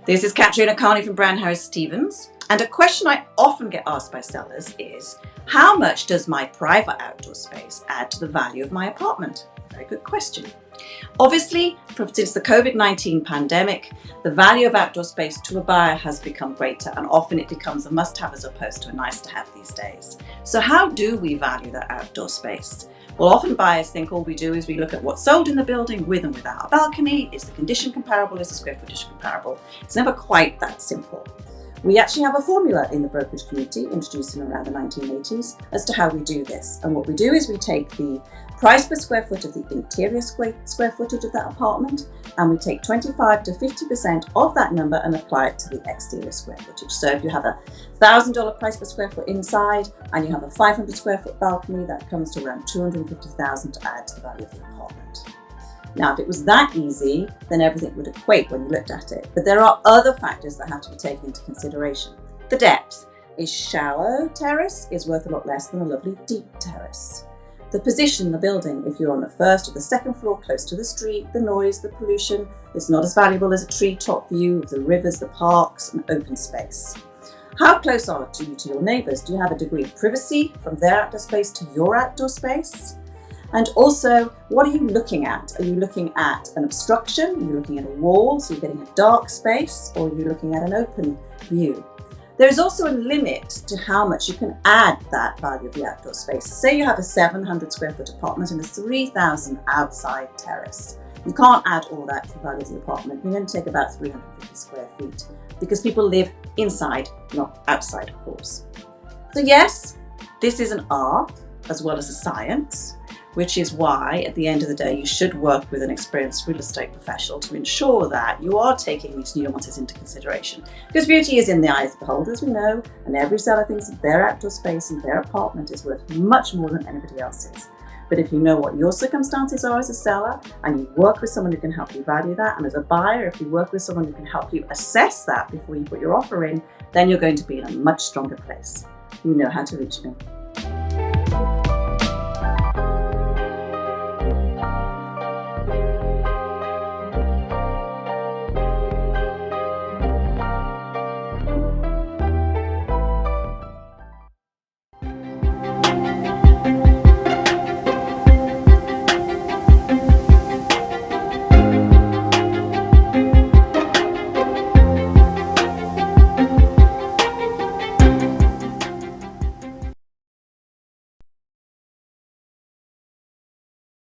This is Katrina Carney from Brown Harris Stevens, and a question I often get asked by sellers is, how much does my private outdoor space add to the value of my apartment? Very good question. Obviously, since the COVID-19 pandemic, the value of outdoor space to a buyer has become greater, and often it becomes a must-have as opposed to a nice-to-have these days. So how do we value that outdoor space? Well, often buyers think all we do is we look at what's sold in the building with and without a balcony. Is the condition comparable? Is the square footage comparable? It's never quite that simple. We actually have a formula in the brokerage community introduced in around the 1980s as to how we do this. And what we do is we take the price per square foot of the interior square footage of that apartment, and we take 25 to 50% of that number and apply it to the exterior square footage. So if you have a $1,000 price per square foot inside and you have a 500 square foot balcony, that comes to around $250,000 to add to the value of the apartment. Now, if it was that easy, then everything would equate when you looked at it. But there are other factors that have to be taken into consideration. The depth. A shallow terrace is worth a lot less than a lovely deep terrace. The position in the building, if you're on the first or the second floor close to the street, the noise, the pollution, is not as valuable as a treetop view of the rivers, the parks, and open space. How close are you to your neighbours? Do you have a degree of privacy from their outdoor space to your outdoor space? And also, what are you looking at? Are you looking at an obstruction? Are you looking at a wall, so you're getting a dark space? Or are you looking at an open view? There is also a limit to how much you can add that value of the outdoor space. Say you have a 700 square foot apartment and a 3,000 outside terrace. You can't add all that to the value of the apartment. You're going to take about 350 square feet because people live inside, not outside, of course. So yes, this is an art as well as a science, which is why at the end of the day you should work with an experienced real estate professional to ensure that you are taking these nuances into consideration. Because beauty is in the eye of the beholder, as we know, and every seller thinks that their outdoor space and their apartment is worth much more than anybody else's. But if you know what your circumstances are as a seller and you work with someone who can help you value that, and as a buyer, if you work with someone who can help you assess that before you put your offer in, then you're going to be in a much stronger place. You know how to reach me.